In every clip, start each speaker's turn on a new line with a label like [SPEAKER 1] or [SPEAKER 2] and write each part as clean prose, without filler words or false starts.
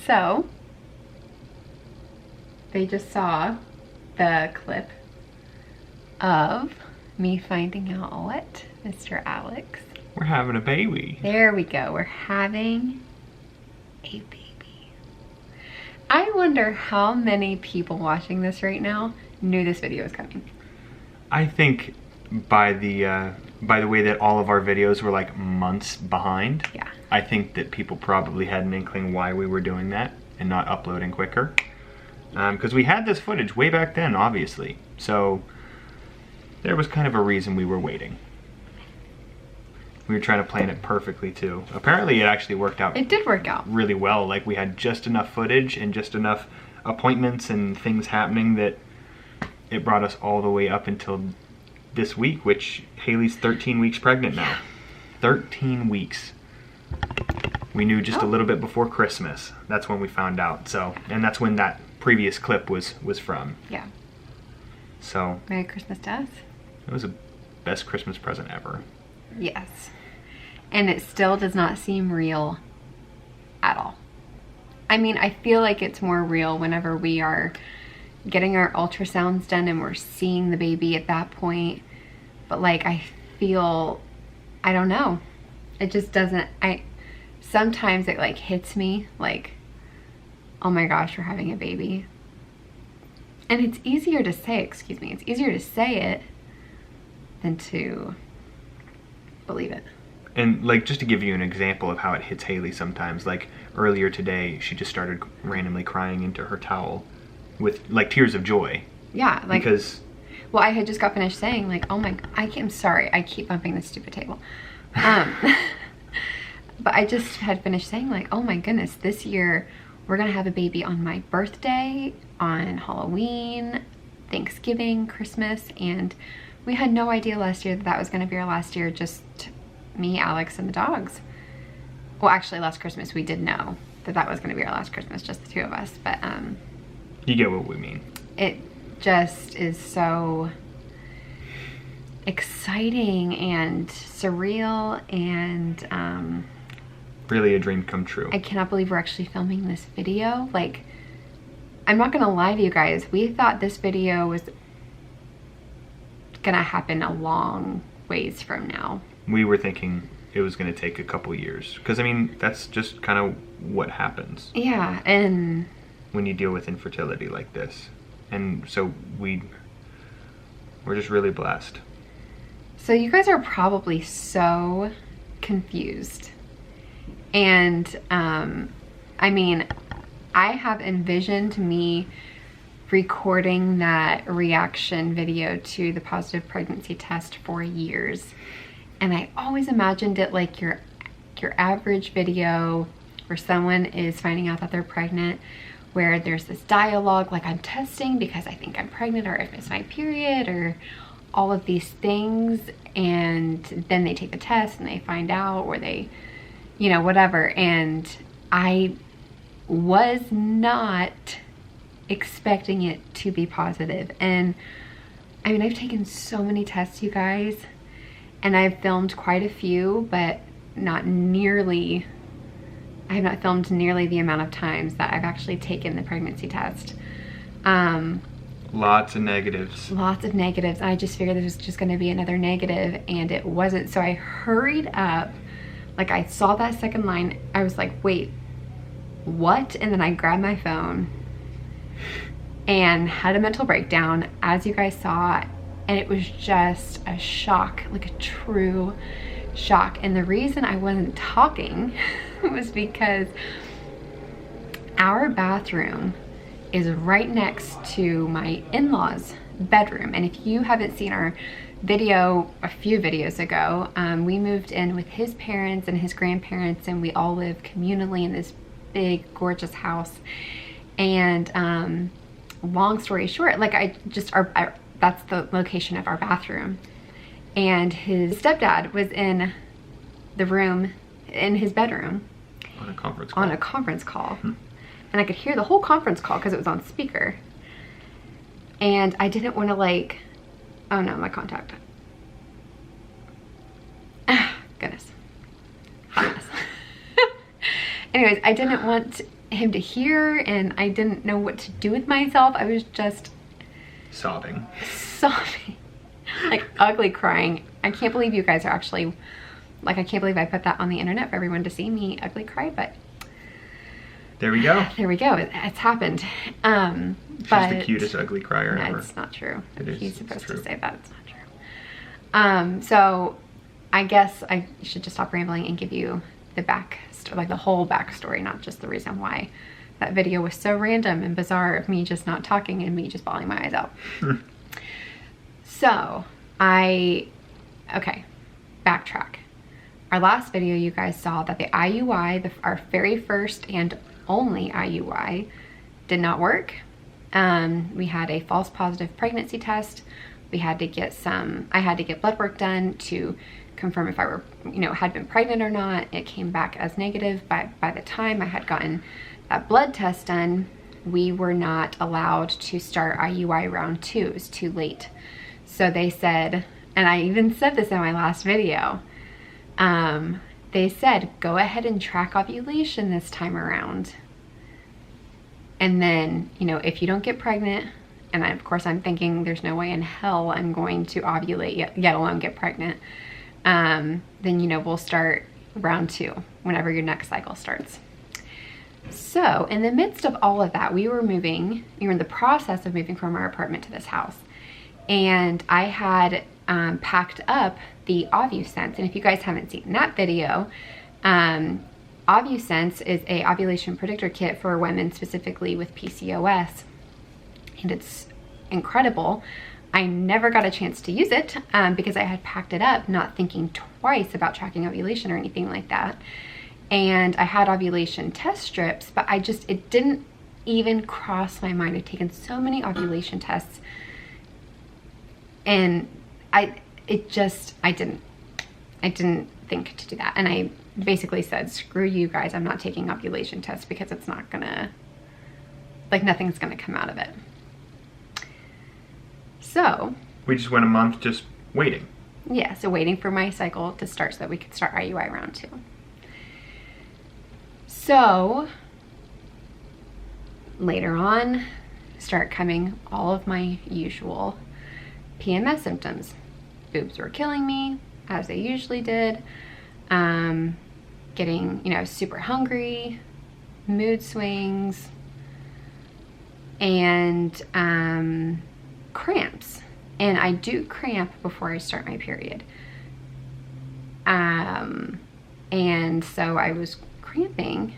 [SPEAKER 1] So, they just saw the clip of me finding out what, Mr. Alex?
[SPEAKER 2] We're having a baby.
[SPEAKER 1] There we go. We're having a baby. I wonder how many people watching this right now knew this video was coming.
[SPEAKER 2] I think by the way that all of our videos were like months behind,
[SPEAKER 1] Yeah.
[SPEAKER 2] I think that people probably had an inkling why we were doing that and not uploading quicker. Because we had this footage way back then, obviously. So there was kind of a reason we were waiting. We were trying to plan it perfectly too. Apparently it actually worked out.
[SPEAKER 1] It did work out
[SPEAKER 2] Really well. Like we had just enough footage and just enough appointments and things happening that it brought us all the way up until this week, which Haley's 13 weeks pregnant now. 13 weeks. We knew just a little bit before Christmas. That's when we found out. So, and that's when that previous clip was from.
[SPEAKER 1] Yeah.
[SPEAKER 2] So
[SPEAKER 1] Merry Christmas to us.
[SPEAKER 2] it was the best Christmas present ever.
[SPEAKER 1] Yes. And it still does not seem real at all. I mean, I feel like it's more real whenever we are getting our ultrasounds done and we're seeing the baby at that point. But like, I feel, I don't know. It just doesn't, sometimes it like hits me like, oh my gosh, we're having a baby. And it's easier to say, excuse me, it's easier to say it than to believe it.
[SPEAKER 2] And like, just to give you an example of how it hits Haley sometimes, like earlier today, she just started randomly crying into her towel with like tears of joy.
[SPEAKER 1] Yeah, like,
[SPEAKER 2] because,
[SPEAKER 1] well, I had just got finished saying like, oh my, I'm sorry, I keep bumping this stupid table. But I just had finished saying like, oh my goodness, this year we're gonna have a baby on my birthday, on Halloween, Thanksgiving, Christmas, and we had no idea last year that that was gonna be our last year, just me, Alex, and the dogs. Well, actually last Christmas we did know that that was gonna be our last Christmas, just the two of us, but
[SPEAKER 2] you get what we mean.
[SPEAKER 1] it just is so exciting and surreal, and
[SPEAKER 2] Really a dream come true.
[SPEAKER 1] I cannot believe we're actually filming this video. Like, I'm not gonna lie to you guys, we thought this video was gonna happen a long ways from now.
[SPEAKER 2] We were thinking it was going to take a couple years, because I mean that's just kind of what happens.
[SPEAKER 1] Yeah, and
[SPEAKER 2] when you deal with infertility like this, and so we're just really blessed.
[SPEAKER 1] so you guys are probably so confused, and I mean, I have envisioned me recording that reaction video to the positive pregnancy test for years, and I always imagined it like your average video where someone is finding out that they're pregnant, where there's this dialogue like, I'm testing because I think I'm pregnant, or I've missed my period, or all of these things, and then they take the test and they find out, or they, you know, whatever. And I was not expecting it to be positive. And I mean, I've taken so many tests, you guys, and I've filmed quite a few, but not nearly, I have not filmed nearly the amount of times that I've actually taken the pregnancy test.
[SPEAKER 2] Lots of negatives.
[SPEAKER 1] Lots of negatives. I just figured this was just going to be another negative, and it wasn't. So I hurried up. Like, I saw that second line. I was like, wait, what? And then I grabbed my phone and had a mental breakdown, as you guys saw, and it was just a shock, like a true shock. And the reason I wasn't talking was because our bathroom is right next to my in-laws' bedroom. And if you haven't seen our video a few videos ago, we moved in with his parents and his grandparents, and we all live communally in this big gorgeous house. And long story short, like, that's the location of our bathroom, and his stepdad was in the room in his bedroom
[SPEAKER 2] on a conference call.
[SPEAKER 1] And I could hear the whole conference call because it was on speaker, and I didn't want to, like, oh no, my contact, goodness, hot mess. Anyways, I didn't want him to hear, and I didn't know what to do with myself. I was just
[SPEAKER 2] sobbing,
[SPEAKER 1] like ugly crying. I can't believe you guys are actually, like, I can't believe I put that on the internet for everyone to see me ugly cry, but
[SPEAKER 2] there we go.
[SPEAKER 1] There we go. It's happened.
[SPEAKER 2] She's the cutest ugly crier ever.
[SPEAKER 1] It's not true.
[SPEAKER 2] It is.
[SPEAKER 1] He's supposed to say that. It's not true. So I guess I should just stop rambling and give you the like the whole backstory, not just the reason why that video was so random and bizarre of me just not talking and me just bawling my eyes out. So okay, backtrack. Our last video, you guys saw that the IUI, our very first and only IUI, did not work. We had a false positive pregnancy test. I had to get blood work done to confirm if I were, had been pregnant or not. It came back as negative. By the time I had gotten that blood test done, we were not allowed to start IUI round 2. It was too late. So they said, and I even said this in my last video, they said, go ahead and track ovulation this time around. And then, if you don't get pregnant, and of course I'm thinking there's no way in hell I'm going to ovulate, yet alone get pregnant, then, we'll start round 2 whenever your next cycle starts. So in the midst of all of that, we were in the process of moving from our apartment to this house. And I had packed up the OvuSense. And if you guys haven't seen that video, OvuSense is a ovulation predictor kit for women specifically with PCOS. And it's incredible. I never got a chance to use it because I had packed it up, not thinking twice about tracking ovulation or anything like that. And I had ovulation test strips, but it didn't even cross my mind. I've taken so many ovulation tests, and I didn't think to do that. And I basically said, screw you guys, I'm not taking ovulation tests because it's not gonna, nothing's gonna come out of it. So
[SPEAKER 2] we just went a month just waiting.
[SPEAKER 1] Yeah, so waiting for my cycle to start so that we could start IUI round 2. So later on, start coming all of my usual PMS symptoms. Boobs were killing me, as they usually did. Getting, super hungry, mood swings, and cramps. And I do cramp before I start my period. And so I was cramping,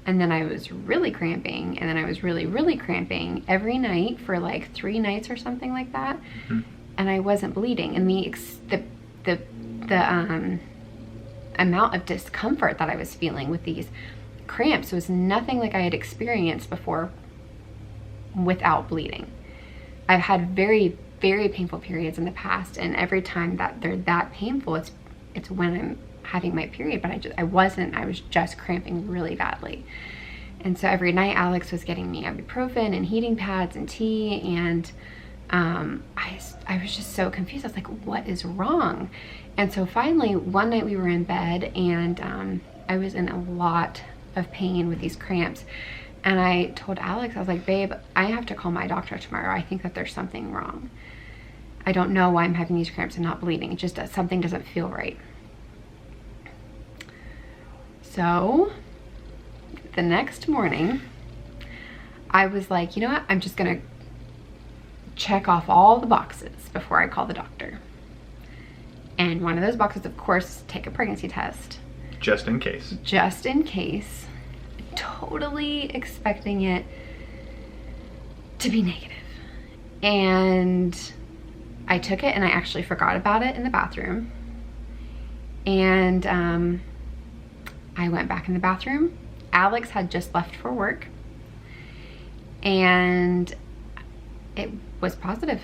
[SPEAKER 1] and then I was really cramping, and then I was really, really cramping every night for like 3 nights or something like that. Mm-hmm. And I wasn't bleeding. And the amount of discomfort that I was feeling with these cramps was nothing like I had experienced before without bleeding. I've had very, very painful periods in the past, and every time that they're that painful, it's when I'm having my period, but I was just cramping really badly. And so every night Alex was getting me ibuprofen and heating pads and tea, and I was just so confused. I was like, what is wrong? And so finally one night we were in bed, and I was in a lot of pain with these cramps. And I told Alex, I was like, babe, I have to call my doctor tomorrow. I think that there's something wrong. I don't know why I'm having these cramps and not bleeding. It just something doesn't feel right. So the next morning, I was like, you know what? I'm just gonna check off all the boxes before I call the doctor. And one of those boxes, of course, take a pregnancy test.
[SPEAKER 2] Just in case.
[SPEAKER 1] Just in case. Totally expecting it to be negative. And I took it, and I actually forgot about it in the bathroom. And I went back in the bathroom. Alex had just left for work, and it was positive.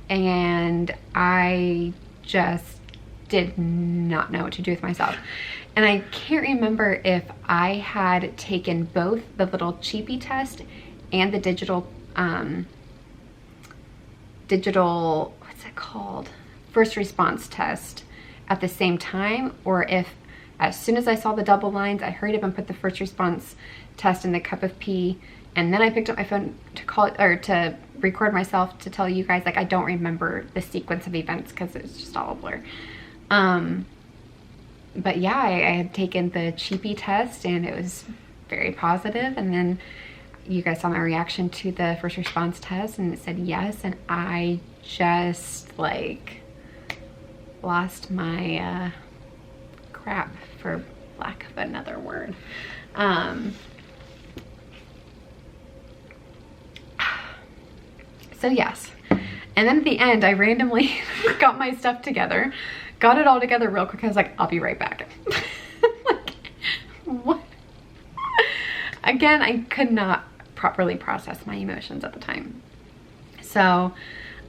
[SPEAKER 1] And I just did not know what to do with myself. And I can't remember if I had taken both the little cheapy test and the digital, what's it called? First response test at the same time, or if As soon as I saw the double lines, I hurried up and put the first response test in the cup of pee. And then I picked up my phone to call or to record myself to tell you guys, like, I don't remember the sequence of events because it's just all a blur. But yeah, I had taken the cheapy test and it was very positive. And then you guys saw my reaction to the first response test and it said yes. And I just like lost my crap, for lack of another word. So yes, and then at the end, I randomly got my stuff together, got it all together real quick. I was like, I'll be right back. Like, what? Again, I could not properly process my emotions at the time. So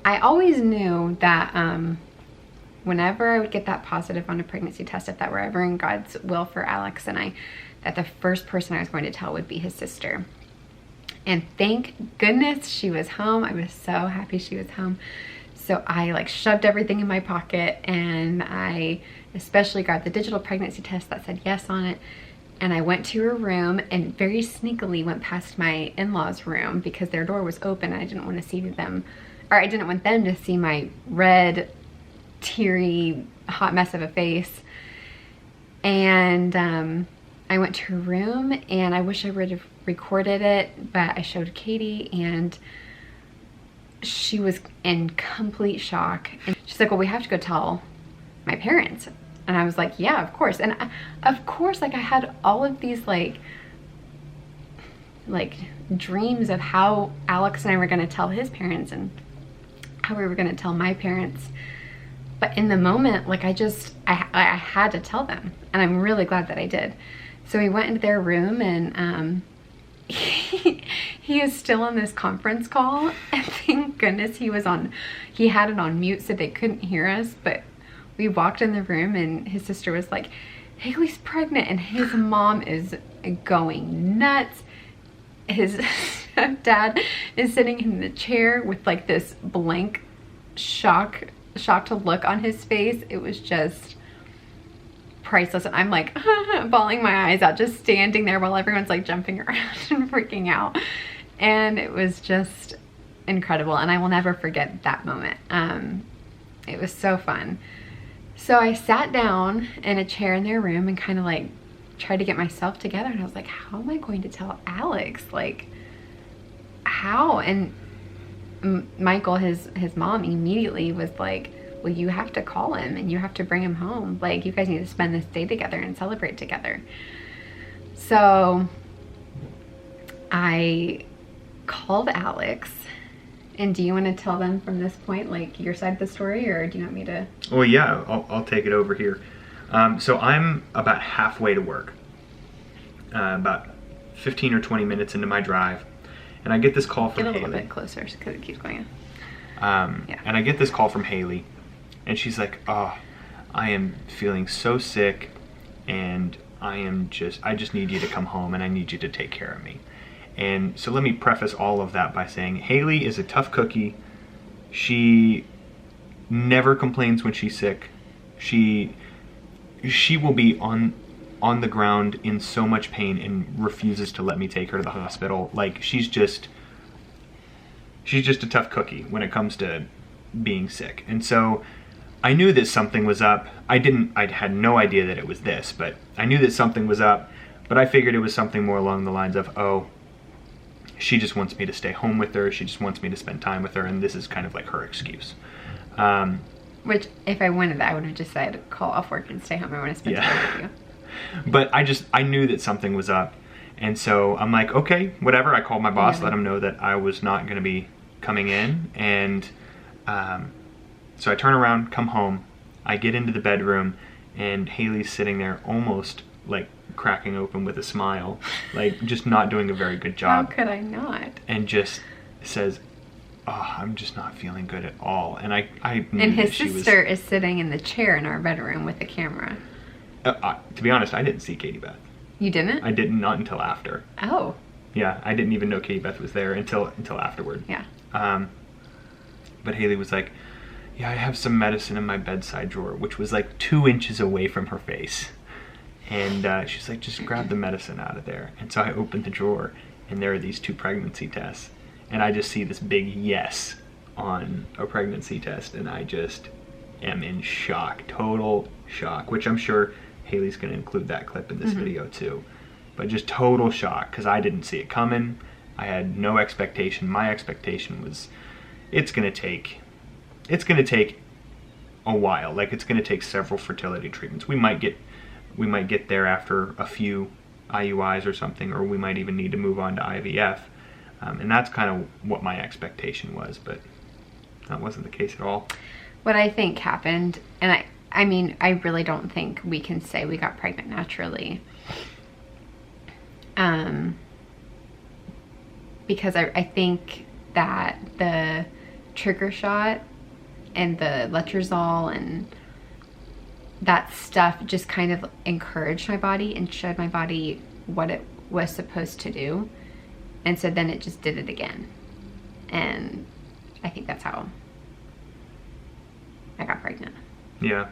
[SPEAKER 1] I always knew that whenever I would get that positive on a pregnancy test, if that were ever in God's will for Alex and I, that the first person I was going to tell would be his sister. And thank goodness she was home. I was so happy she was home. So I like shoved everything in my pocket, and I especially got the digital pregnancy test that said yes on it. And I went to her room and very sneakily went past my in-laws' room because their door was open and I didn't want to see them, or I didn't want them to see my red, teary, hot mess of a face. And I went to her room, and I wish I would have recorded it, but I showed Katie and she was in complete shock. And she's like, well, we have to go tell my parents. And I was like, yeah, of course. And of course, like I had all of these like dreams of how Alex and I were going to tell his parents and how we were going to tell my parents. But in the moment, like I had to tell them, and I'm really glad that I did. So we went into their room, and he is still on this conference call, and thank goodness he had it on mute so they couldn't hear us. But we walked in the room and his sister was like, Haley's pregnant, and his mom is going nuts. His dad is sitting in the chair with like this blank shocked look on his face. It was just priceless. And I'm like bawling my eyes out, just standing there while everyone's like jumping around and freaking out. And it was just incredible, and I will never forget that moment. It was so fun. So I sat down in a chair in their room and kind of like tried to get myself together, and I was like, how am I going to tell Alex? Like, how? And Michael, his mom, immediately was like, well, you have to call him and you have to bring him home. Like, you guys need to spend this day together and celebrate together. So I called Alex. And do you want to tell them from this point, like, your side of the story, or do you want me to?
[SPEAKER 2] Well, yeah, I'll take it over here. So I'm about halfway to work, about 15 or 20 minutes into my drive, and I get this call from Haley.
[SPEAKER 1] Get a little bit closer because it keeps going in.
[SPEAKER 2] Yeah. And I get this call from Haley, and she's like, oh, I am feeling so sick, and I just need you to come home, and I need you to take care of me. And so let me preface all of that by saying Haley is a tough cookie. She never complains when she's sick. She will be on the ground in so much pain and refuses to let me take her to the hospital. Like, she's just a tough cookie when it comes to being sick. And so I knew that something was up. I had no idea that it was this, but I knew that something was up. But I figured it was something more along the lines of, oh, she just wants me to stay home with her. She just wants me to spend time with her, and this is kind of like her excuse.
[SPEAKER 1] Which, if I wanted that, I would have just said, call off work and stay home. I want to spend time with you.
[SPEAKER 2] But I knew that something was up, and so I'm like, okay, whatever. I called my boss, let him know that I was not going to be coming in, and so I turn around, come home. I get into the bedroom, and Haley's sitting there almost like cracking open with a smile, like just not doing a very good job.
[SPEAKER 1] How could I not?
[SPEAKER 2] And just says, oh, I'm just not feeling good at all. And I knew
[SPEAKER 1] and his sister is sitting in the chair in our bedroom with the camera.
[SPEAKER 2] To be honest, I didn't see Katie Beth.
[SPEAKER 1] You didn't?
[SPEAKER 2] I didn't, not until after.
[SPEAKER 1] Oh.
[SPEAKER 2] Yeah, I didn't even know Katie Beth was there until afterward.
[SPEAKER 1] Yeah.
[SPEAKER 2] But Haley was like, yeah, I have some medicine in my bedside drawer, which was like 2 inches away from her face. And she's like, just grab the medicine out of there. And so I opened the drawer, and there are these 2 pregnancy tests. And I just see this big yes on a pregnancy test, and I just am in shock, total shock, which I'm sure Haley's going to include that clip in this video too. But just total shock, because I didn't see it coming. I had no expectation. My expectation was it's going to take a while. Like, it's going to take several fertility treatments. We might get there after a few IUIs or something, or we might even need to move on to IVF. And that's kind of what my expectation was, but that wasn't the case at all.
[SPEAKER 1] What I think happened, and I mean, I really don't think we can say we got pregnant naturally. Because I think that the trigger shot and the letrozole and that stuff just kind of encouraged my body and showed my body what it was supposed to do. And so then it just did it again. And I think that's how I got pregnant.
[SPEAKER 2] Yeah.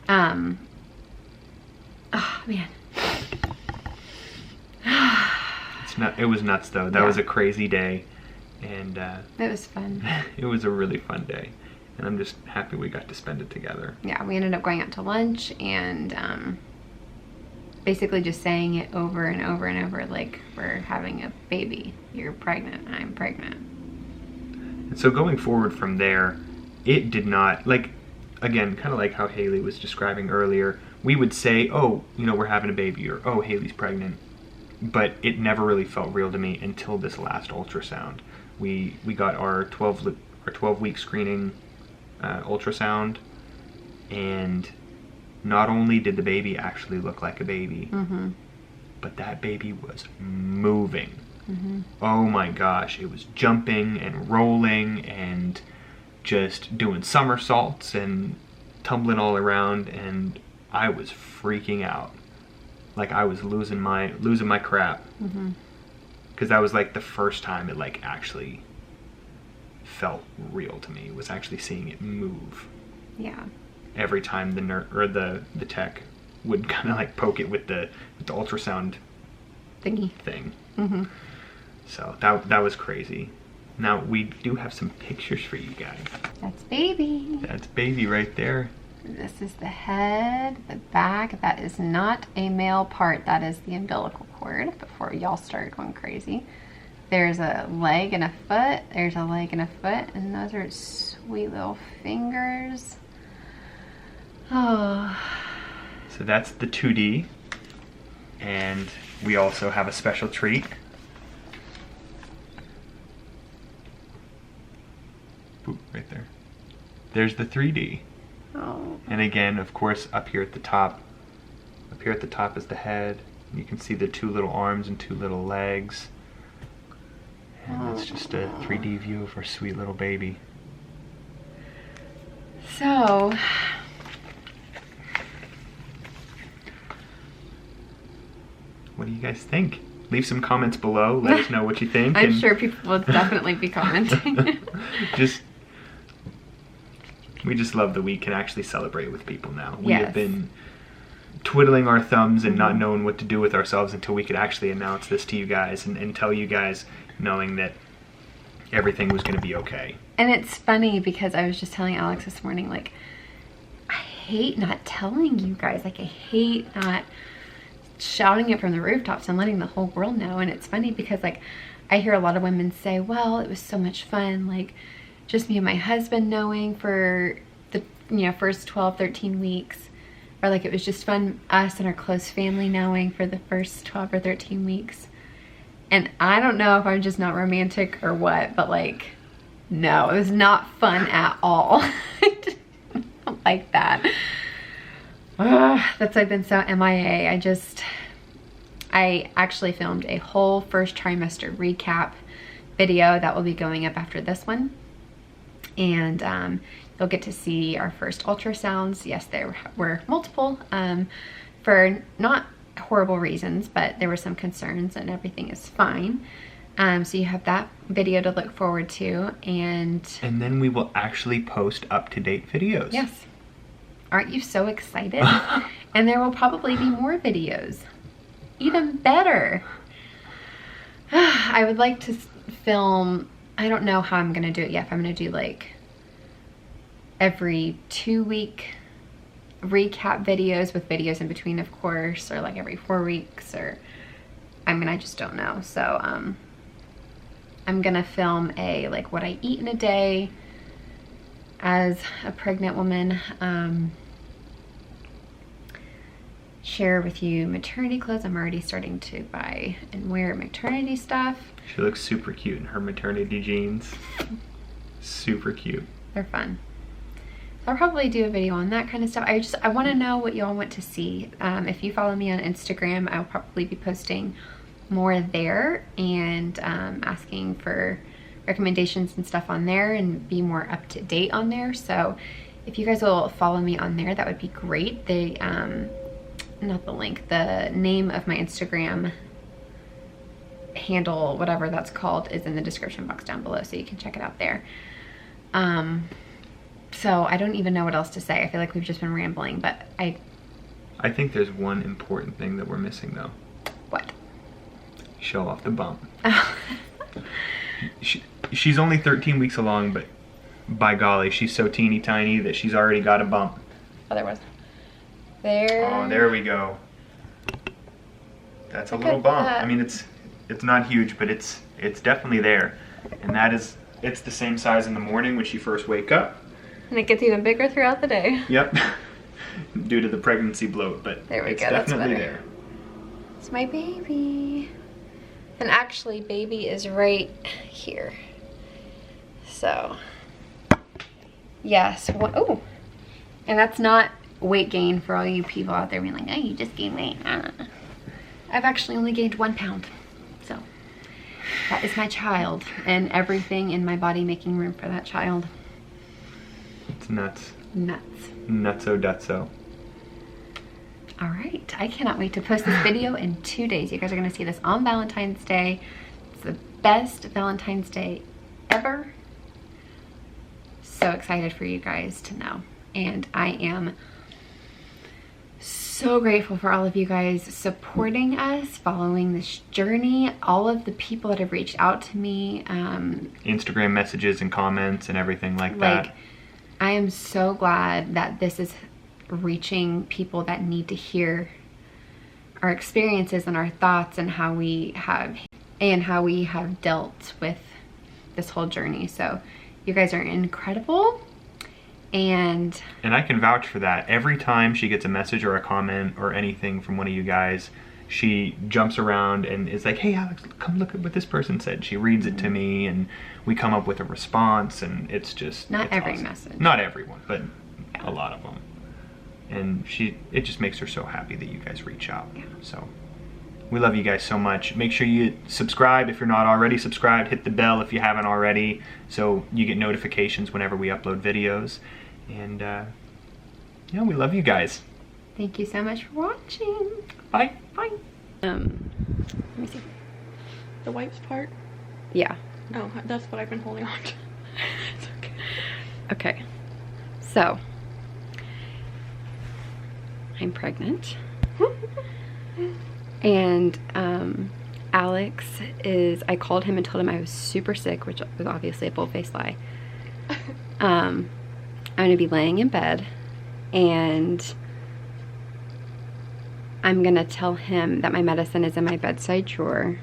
[SPEAKER 1] Oh, man.
[SPEAKER 2] It was nuts, though. That was a crazy day. And
[SPEAKER 1] it was fun.
[SPEAKER 2] It was a really fun day. And I'm just happy we got to spend it together.
[SPEAKER 1] Yeah, we ended up going out to lunch and basically just saying it over and over and over, like, we're having a baby. You're pregnant. I'm pregnant.
[SPEAKER 2] And so going forward from there, it did not, like, again, kind of like how Haley was describing earlier, we would say, oh, you know, we're having a baby, or oh, Haley's pregnant. But it never really felt real to me until this last ultrasound. We got our 12-week screening ultrasound, and not only did the baby actually look like a baby, but that baby was moving. Oh my gosh, it was jumping and rolling and just doing somersaults and tumbling all around, and I was freaking out. Like, I was losing my crap. Because that was like the first time it like actually felt real to me, was actually seeing it move.
[SPEAKER 1] Yeah. Every
[SPEAKER 2] time the tech would kind of like poke it with the ultrasound thing. So that was crazy. Now we do have some pictures for you guys.
[SPEAKER 1] That's baby.
[SPEAKER 2] That's baby right there.
[SPEAKER 1] This is the head, the back. That is not a male part. That is the umbilical cord, before y'all start going crazy. There's a leg and a foot. There's a leg and a foot. And those are sweet little fingers. Oh.
[SPEAKER 2] So that's the 2D. And we also have a special treat. Boop, right there. There's the 3D.
[SPEAKER 1] Oh.
[SPEAKER 2] And again, of course, up here at the top is the head. You can see the 2 little arms and 2 little legs. And it's just a 3D view of our sweet little baby.
[SPEAKER 1] So,
[SPEAKER 2] what do you guys think? Leave some comments below. Let us know what you think.
[SPEAKER 1] I'm sure people will definitely be commenting.
[SPEAKER 2] We just love that we can actually celebrate with people now. We have been twiddling our thumbs and not knowing what to do with ourselves until we could actually announce this to you guys and tell you guys, knowing that everything was going to be okay.
[SPEAKER 1] And it's funny because I was just telling Alex this morning, like, I hate not telling you guys. Like, I hate not shouting it from the rooftops and letting the whole world know. And it's funny because, like, I hear a lot of women say, well, it was so much fun, like, just me and my husband knowing for the, you know, first 12, 13 weeks. Or like, it was just fun, us and our close family knowing for the first 12 or 13 weeks. And I don't know if I'm just not romantic or what, but like, no, it was not fun at all. I don't like that. That's why I've been so MIA. I actually filmed a whole first trimester recap video that will be going up after this one. And you'll get to see our first ultrasounds. Yes, there were multiple for not horrible reasons, but there were some concerns, and everything is fine. So you have that video to look forward to, and
[SPEAKER 2] then we will actually post up-to-date videos.
[SPEAKER 1] Yes. Aren't you so excited? And there will probably be more videos. Even better. I would like to film, I don't know how I'm gonna do it yet. If I'm gonna do like every 2-week recap videos with videos in between, of course, or like every 4 weeks, or I mean, I just don't know. So I'm gonna film a like what I eat in a day as a pregnant woman, share with you maternity clothes. I'm already starting to buy and wear maternity stuff.
[SPEAKER 2] She looks super cute in her maternity jeans. Super cute.
[SPEAKER 1] They're fun. So I'll probably do a video on that kind of stuff. I want to know what y'all want to see. If you follow me on Instagram, I'll probably be posting more there and asking for recommendations and stuff on there and be more up to date on there. So if you guys will follow me on there, that would be great. Not the link, the name of my Instagram handle, whatever that's called, is in the description box down below, so you can check it out there. So I don't even know what else to say. I feel like we've just been rambling, but I
[SPEAKER 2] think there's one important thing that we're missing though.
[SPEAKER 1] What?
[SPEAKER 2] Show off the bump. She's only 13 weeks along, but by golly, she's so teeny tiny that she's already got a bump.
[SPEAKER 1] Oh, there was. There.
[SPEAKER 2] Oh, there we go. That's a little bump. I mean, it's not huge, but it's definitely there. And it's the same size in the morning when she first wake up.
[SPEAKER 1] And it gets even bigger throughout the day.
[SPEAKER 2] Yep. Due to the pregnancy bloat, but
[SPEAKER 1] there we
[SPEAKER 2] it's
[SPEAKER 1] go.
[SPEAKER 2] definitely there.
[SPEAKER 1] It's my baby. And actually, baby is right here. So, yes. Oh, and that's not weight gain for all you people out there being like, oh, you just gained weight. I've actually only gained 1 pound. So, that is my child and everything in my body making room for that child.
[SPEAKER 2] It's nuts.
[SPEAKER 1] Nuts.
[SPEAKER 2] Nutso-dutso.
[SPEAKER 1] All right, I cannot wait to post this video in 2 days. You guys are gonna see this on Valentine's Day. It's the best Valentine's Day ever. So excited for you guys to know. And I am so grateful for all of you guys supporting us, following this journey, all of the people that have reached out to me.
[SPEAKER 2] Instagram messages and comments and everything like that.
[SPEAKER 1] I am so glad that this is reaching people that need to hear our experiences and our thoughts and how we have dealt with this whole journey. So you guys are incredible. And
[SPEAKER 2] I can vouch for that. Every time she gets a message or a comment or anything from one of you guys, she jumps around and is like, hey Alex, come look at what this person said. She reads it to me and we come up with a response, and it's just
[SPEAKER 1] not every
[SPEAKER 2] awesome.
[SPEAKER 1] message.
[SPEAKER 2] Not everyone, but a lot of them. And it just makes her so happy that you guys reach out.
[SPEAKER 1] Yeah.
[SPEAKER 2] So we love you guys so much. Make sure you subscribe if you're not already subscribed. Hit the bell if you haven't already, so you get notifications whenever we upload videos. And yeah, we love you guys.
[SPEAKER 1] Thank you so much for watching.
[SPEAKER 2] Bye.
[SPEAKER 1] Bye. Let me see.
[SPEAKER 3] The wipes part?
[SPEAKER 1] Yeah.
[SPEAKER 3] Oh, that's what I've been holding on to. It's okay.
[SPEAKER 1] Okay. So, I'm pregnant. And Alex I called him and told him I was super sick, which was obviously a full-faced lie. I'm going to be laying in bed, and I'm going to tell him that my medicine is in my bedside drawer.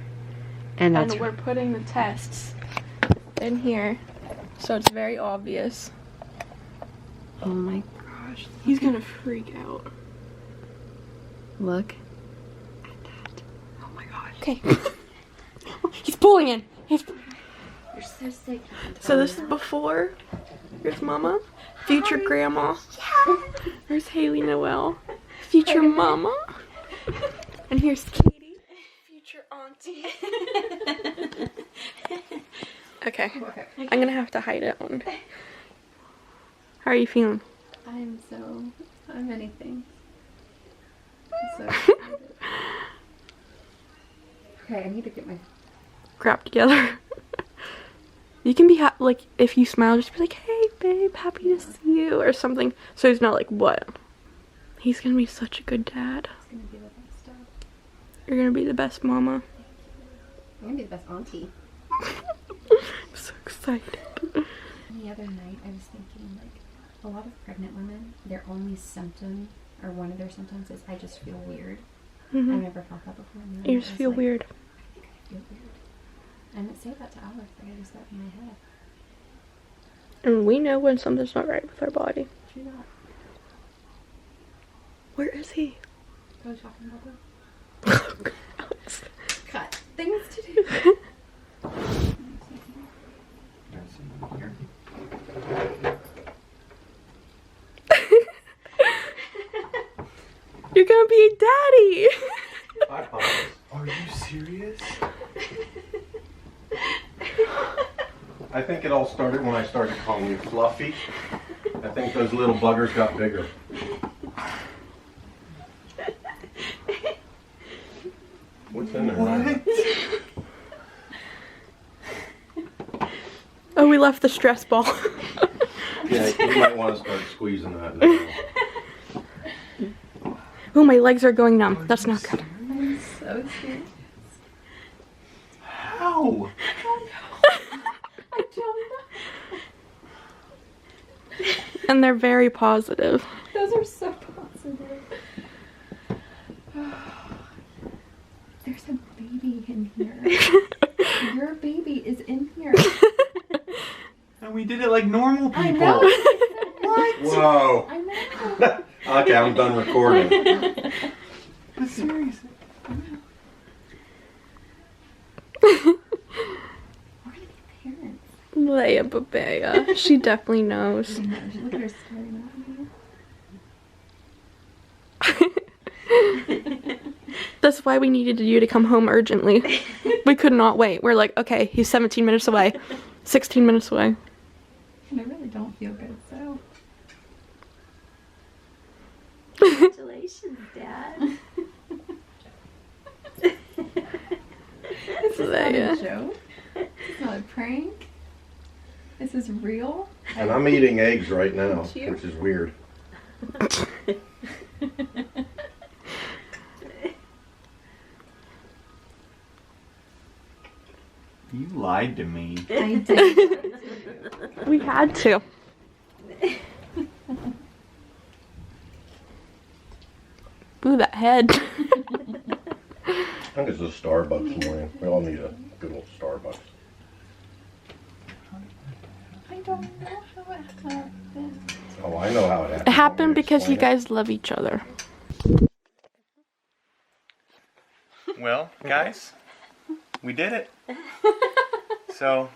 [SPEAKER 1] And
[SPEAKER 3] we're putting the tests in here, so it's very obvious.
[SPEAKER 1] Oh my gosh.
[SPEAKER 3] He's going to freak out.
[SPEAKER 1] Look at that.
[SPEAKER 3] Oh my gosh. Okay. He's pulling in.
[SPEAKER 1] You're so sick.
[SPEAKER 3] So this is before. Here's Mama. Future Grandma. There's Haley Noel. Future Mama. And here's Katie. Future Auntie. Okay. I'm gonna have to hide it on. How are you feeling?
[SPEAKER 1] I'm many things. So okay, I need to get my
[SPEAKER 3] crap together. You can be like, if you smile, just be like, hey babe, happy to see you, or something. So he's not like, what? He's gonna be such a good dad.
[SPEAKER 1] It's gonna be the best dad.
[SPEAKER 3] You're gonna be the best mama.
[SPEAKER 1] I'm gonna be the best auntie.
[SPEAKER 3] I'm so excited.
[SPEAKER 1] The other night I was thinking, like, a lot of pregnant women, their only symptom, or one of their symptoms, is I just feel weird. I've never felt that before. And
[SPEAKER 3] You just feel weird.
[SPEAKER 1] I think I feel weird. I didn't say that to Alex, but I just got in my head.
[SPEAKER 3] And we know when something's not right with our body.
[SPEAKER 1] True that.
[SPEAKER 3] Where is he?
[SPEAKER 1] Probably talking about that.
[SPEAKER 3] Alex.
[SPEAKER 1] Cut. Things to do.
[SPEAKER 3] You're gonna be a daddy!
[SPEAKER 2] Are you serious?
[SPEAKER 4] I think it all started when I started calling you Fluffy. I think those little buggers got bigger. What's in there? Ryan?
[SPEAKER 3] Oh, we left the stress ball.
[SPEAKER 4] Yeah, you might want to start squeezing that now.
[SPEAKER 3] Oh, my legs are going numb. That's not good.
[SPEAKER 1] I'm so scared.
[SPEAKER 2] How?
[SPEAKER 1] I don't know.
[SPEAKER 3] And they're very positive.
[SPEAKER 1] Those are so positive. There's a baby in here. Your baby is in here.
[SPEAKER 2] And we did it like normal people.
[SPEAKER 1] I know.
[SPEAKER 2] What?
[SPEAKER 4] Whoa.
[SPEAKER 1] I know.
[SPEAKER 4] Okay, I'm done recording.
[SPEAKER 2] But seriously.
[SPEAKER 1] We're gonna be parents.
[SPEAKER 3] Leia Babea. She definitely knows.
[SPEAKER 1] Look at her staring at me.
[SPEAKER 3] That's why we needed you to come home urgently. We could not wait. We're like, okay, he's 17 minutes away. 16 minutes away.
[SPEAKER 1] And I really don't feel good, so.
[SPEAKER 5] Congratulations, Dad.
[SPEAKER 1] This is not a
[SPEAKER 3] Leia.
[SPEAKER 1] joke. This is not a prank. This is real.
[SPEAKER 4] And I'm eating eggs right now,
[SPEAKER 1] You?
[SPEAKER 4] which is weird.
[SPEAKER 2] You lied to me.
[SPEAKER 1] I did.
[SPEAKER 3] We had to. Ooh, that head.
[SPEAKER 4] I think it's a Starbucks morning. We all need a good old Starbucks.
[SPEAKER 1] I don't know how it happened.
[SPEAKER 4] Oh, I know how it happened.
[SPEAKER 3] It happened
[SPEAKER 4] Want me to
[SPEAKER 3] because you
[SPEAKER 4] explain
[SPEAKER 3] guys love each other.
[SPEAKER 2] Well, guys, we did it. So,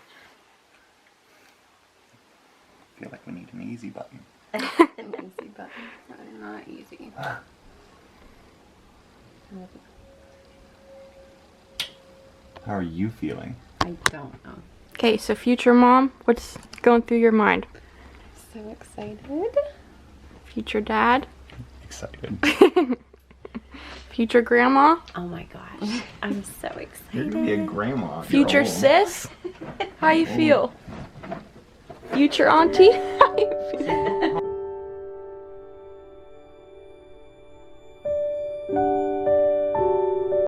[SPEAKER 2] I feel like we need an easy button.
[SPEAKER 1] An easy button. Not easy.
[SPEAKER 2] How are you feeling?
[SPEAKER 1] I don't know.
[SPEAKER 3] Okay, so future mom, what's going through your mind?
[SPEAKER 1] So excited.
[SPEAKER 3] Future dad?
[SPEAKER 2] Excited.
[SPEAKER 3] Future grandma?
[SPEAKER 5] Oh my gosh, I'm so
[SPEAKER 2] You're
[SPEAKER 5] excited.
[SPEAKER 2] gonna be a grandma.
[SPEAKER 3] Future
[SPEAKER 2] You're old.
[SPEAKER 3] sis? How you feel? Future auntie? How you feel?